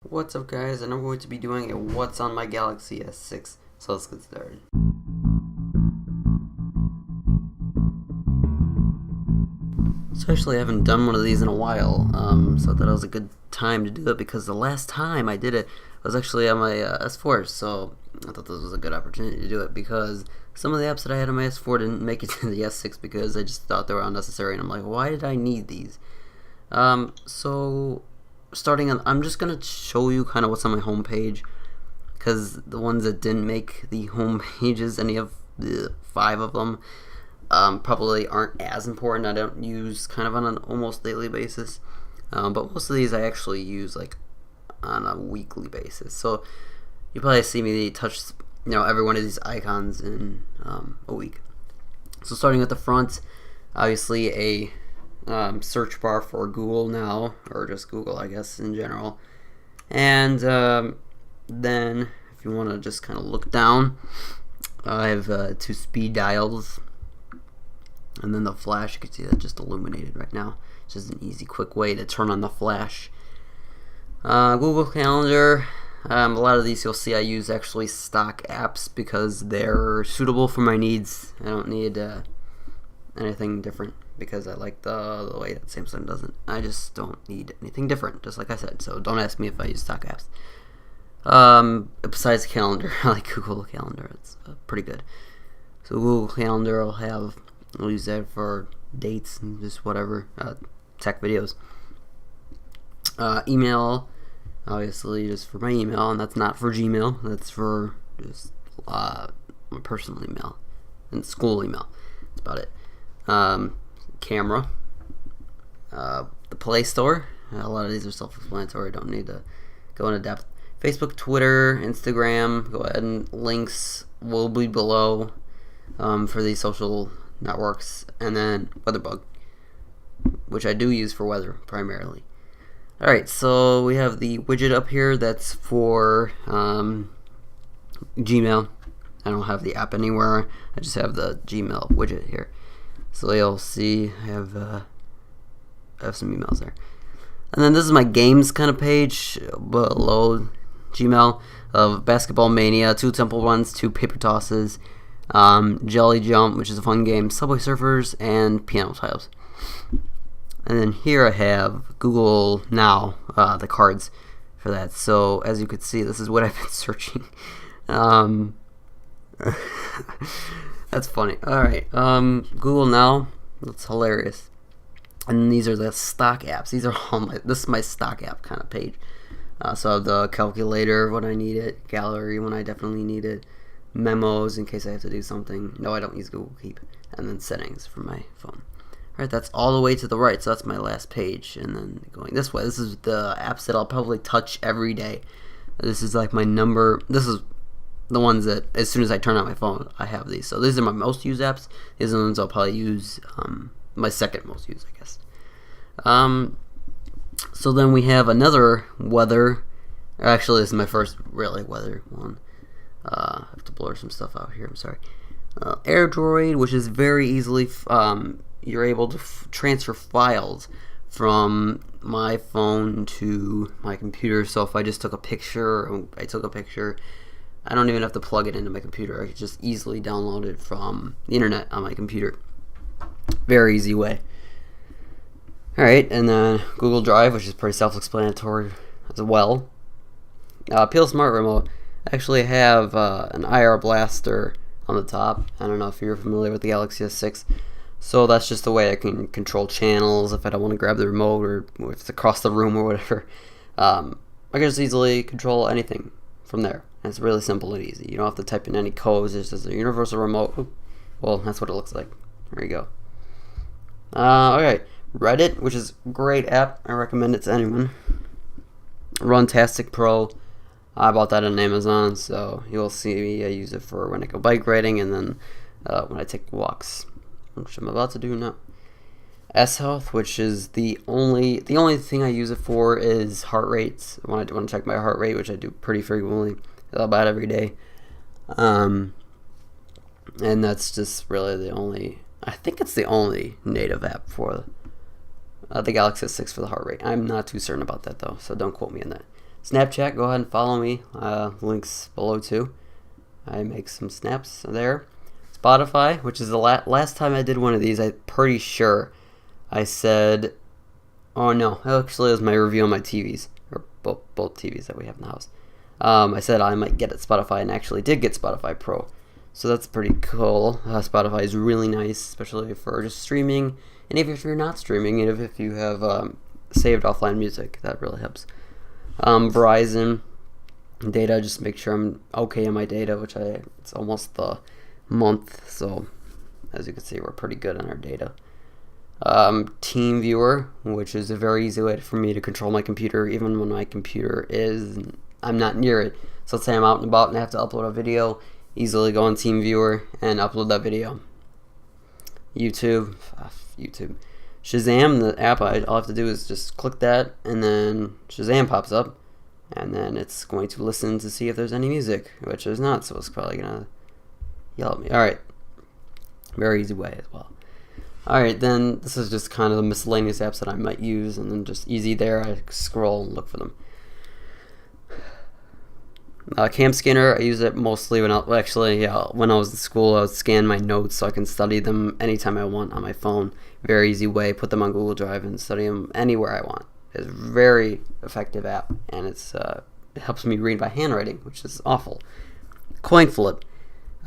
What's up, guys, and I'm going to be doing a what's on my Galaxy S6, so let's get started. So actually I haven't done one of these in a while, so I thought it was a good time to do it because the last time I did it was actually on my S4, so I thought this was a good opportunity to do it because some of the apps that I had on my S4 didn't make it to the S6 because I just thought they were unnecessary, and I'm like, why did I need these? So starting on, I'm just gonna show you kind of what's on my home page, because the ones that didn't make the home pages, any of the 5 of them, probably aren't as important. I don't use kind of on an almost daily basis, but most of these I actually use like on a weekly basis. So you probably see me touch, every one of these icons in a week. So starting at the front, obviously a search bar for Google now, or just Google, I guess, in general. And then if you want to just kind of look down, I have 2 speed dials, and then the flash. You can see that just illuminated right now. It's just an easy, quick way to turn on the flash. Google Calendar. A lot of these you'll see I use actually stock apps because they're suitable for my needs. I don't need anything different because I like the way that Samsung does it. I just don't need anything different, just like I said. So don't ask me if I use stock apps. Besides Calendar, I like Google Calendar. It's pretty good. So Google Calendar, I'll use that for dates and just whatever, tech videos. Email, obviously just for my email, and that's not for Gmail. That's for just my personal email and school email. That's about it. Camera, the Play Store. A lot of these are self-explanatory. Don't need to go into depth. Facebook, Twitter, Instagram. Go ahead, and links will be below for these social networks. And then WeatherBug, which I do use for weather primarily. Alright, so we have the widget up here that's for Gmail. I don't have the app anywhere. I just have the Gmail widget here. So you'll see I have some emails there. And then this is my games kind of page below Gmail of Basketball Mania, 2 Temple Runs, 2 Paper Tosses, Jelly Jump, which is a fun game, Subway Surfers, and Piano Tiles. And then here I have Google Now, the cards for that. So as you could see, this is what I've been searching. That's funny. Alright, Google Now, that's hilarious. And these are the stock apps. These are all this is my stock app kind of page. So I have the calculator when I need it, gallery when I definitely need it, memos in case I have to do something. No, I don't use Google Keep. And then settings for my phone. Alright, that's all the way to the right, so that's my last page. And then going this way, this is the apps that I'll probably touch every day. This is like my number. This is the ones that as soon as I turn on my phone, I have these. So these are my most used apps. These are the ones I'll probably use, my second most used, I guess. So then we have another weather. Actually, this is my first really weather one. I have to blur some stuff out here. I'm sorry. AirDroid, which is very easily you're able to transfer files from my phone to my computer. So if I just took a picture, I don't even have to plug it into my computer. I could just easily download it from the internet on my computer. Very easy way. Alright, and then Google Drive, which is pretty self-explanatory as well. Peel Smart Remote. I actually have an IR blaster on the top. I don't know if you're familiar with the Galaxy S6. So that's just the way I can control channels if I don't want to grab the remote, or if it's across the room or whatever. I can just easily control anything from there. And it's really simple and easy. You don't have to type in any codes. It's just a universal remote. Well, that's what it looks like. There you go. Okay, Reddit, which is a great app. I recommend it to anyone. Runtastic Pro. I bought that on Amazon, so you'll see me. I use it for when I go bike riding, and then when I take walks, which I'm about to do now. S-Health, which is the only thing I use it for is heart rates. When I want to check my heart rate, which I do pretty frequently, about every day. And that's just really the only. I think it's the only native app for the Galaxy S6 for the heart rate. I'm not too certain about that though, so don't quote me on that. Snapchat, go ahead and follow me. Links below too. I make some snaps there. Spotify, which is the last time I did one of these, I'm pretty sure I said, oh no, actually it was my review on my TVs, or both TVs that we have in the house. I said I might get it Spotify, and actually did get Spotify Pro. So that's pretty cool. Spotify is really nice, especially for just streaming, and even if you're not streaming, and if you have saved offline music, that really helps. Verizon data, just make sure I'm okay on my data, which it's almost the month, so as you can see, we're pretty good on our data. Team Viewer, which is a very easy way for me to control my computer, even when my computer I'm not near it. So let's say I'm out and about and I have to upload a video, easily go on Team Viewer and upload that video. YouTube, Shazam, the app, all I have to do is just click that, and then Shazam pops up, and then it's going to listen to see if there's any music, which there's not, so it's probably gonna yell at me. Alright, very easy way as well. Alright, then this is just kind of the miscellaneous apps that I might use, and then just easy there, I scroll and look for them. Cam Scanner, I use it mostly when when I was in school. I would scan my notes so I can study them anytime I want on my phone. Very easy way. Put them on Google Drive and study them anywhere I want. It's a very effective app, and it helps me read by handwriting, which is awful. Coin Flip.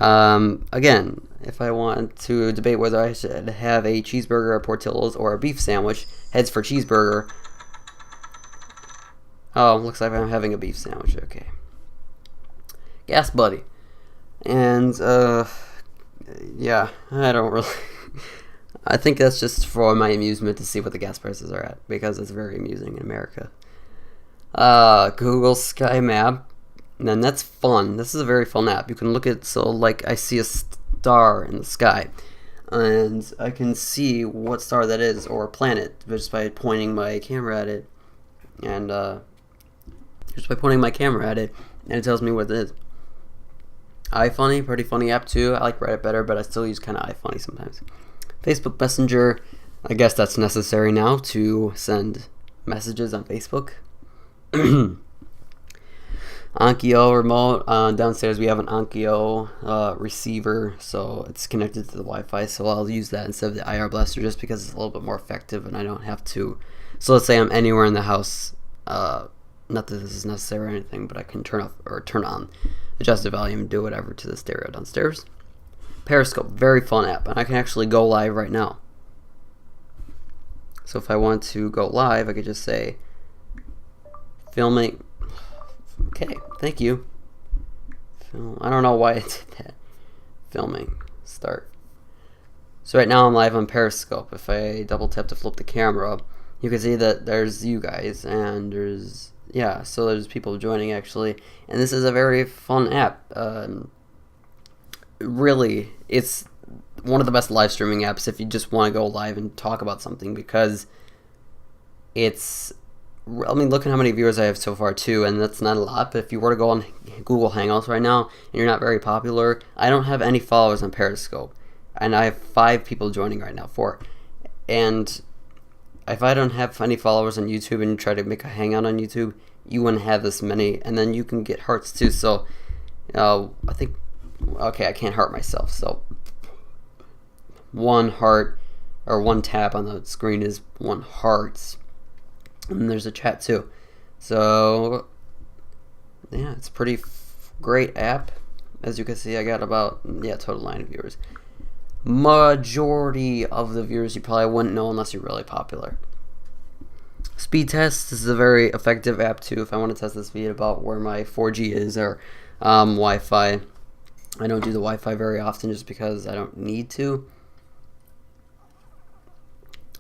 Again, if I want to debate whether I should have a cheeseburger, a Portillo's, or a beef sandwich, heads for cheeseburger. Oh, looks like I'm having a beef sandwich. Okay. Gas Buddy. And, yeah, I don't really... I think that's just for my amusement to see what the gas prices are at, because it's very amusing in America. Google Sky Map. And that's fun. This is a very fun app. You can look at, so like I see a star in the sky, and I can see what star that is, or planet, just by pointing my camera at it. And, just by pointing my camera at it, and it tells me what it is. iFunny, pretty funny app too. I like Reddit better, but I still use kind of iFunny sometimes. Facebook Messenger, I guess that's necessary now to send messages on Facebook. Onkyo remote, downstairs we have an Onkyo receiver, so it's connected to the Wi-Fi, so I'll use that instead of the IR blaster just because it's a little bit more effective and I don't have to. So let's say I'm anywhere in the house, not that this is necessary or anything, but I can turn off or turn on, adjust the volume, do whatever to the stereo downstairs. Periscope, very fun app, and I can actually go live right now. So if I want to go live, I could just say filming. Okay, thank you. I don't know why I did that. Filming, start. So right now I'm live on Periscope. If I double tap to flip the camera, you can see that there's you guys, and there's, yeah, so there's people joining actually, and this is a very fun app. Really, it's one of the best live streaming apps if you just want to go live and talk about something, because it's, I mean, look at how many viewers I have so far too, and that's not a lot, but if you were to go on Google Hangouts right now and you're not very popular, I don't have any followers on Periscope, and I have 5 people joining right now, 4, and if I don't have any followers on YouTube and you try to make a hangout on YouTube, you wouldn't have this many, and then you can get hearts too. So I think, okay, I can't heart myself, so 1 heart or 1 tap on the screen is 1 heart, and there's a chat too. So yeah, it's a pretty great app. As you can see, I got about, yeah, total 9 viewers. Majority of the viewers you probably wouldn't know unless you're really popular. Speed test, this is a very effective app too if I want to test the speed about where my 4G is, or Wi-Fi. I don't do the Wi-Fi very often just because I don't need to.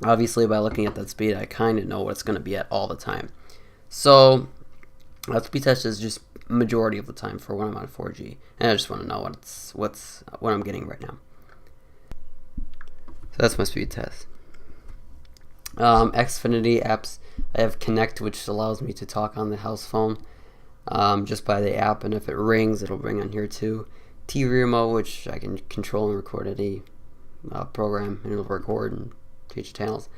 Obviously, by looking at that speed, I kind of know what it's going to be at all the time. So speed test is just majority of the time for when I'm on 4G, and I just want to know what I'm getting right now. So that's my speed test. Xfinity apps, I have Connect, which allows me to talk on the house phone just by the app, and if it rings, it'll ring on here too. TV remote, which I can control and record any program, and it'll record and change channels.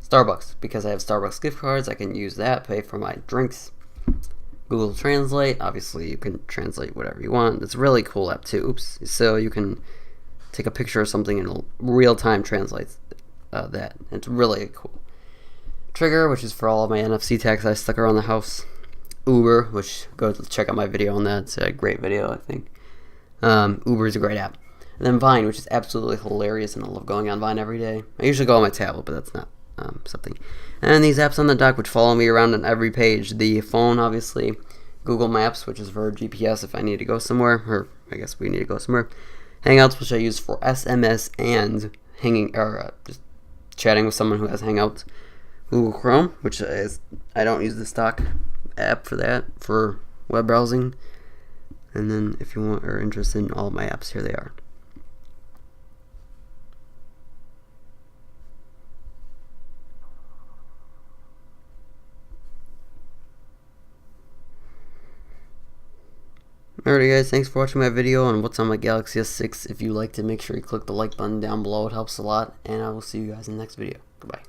Starbucks, because I have Starbucks gift cards, I can use that, pay for my drinks. Google Translate. Obviously, you can translate whatever you want. It's a really cool app too. Oops. So you can take a picture of something and real time translates that. It's really cool. Trigger, which is for all of my NFC tags I stuck around the house. Uber, which go check out my video on that. It's a great video, I think. Uber is a great app. And then Vine, which is absolutely hilarious, and I love going on Vine every day. I usually go on my tablet, but that's not something. And these apps on the dock, which follow me around on every page. The phone, obviously. Google Maps, which is for GPS if I need to go somewhere, or I guess we need to go somewhere. Hangouts, which I use for SMS and just chatting with someone who has Hangouts. Google Chrome, which is, I don't use the stock app for that, for web browsing. And then if you are interested in all of my apps, here they are. Alright guys, thanks for watching my video on what's on my Galaxy S6. If you liked it, make sure you click the like button down below. It helps a lot. And I will see you guys in the next video. Goodbye.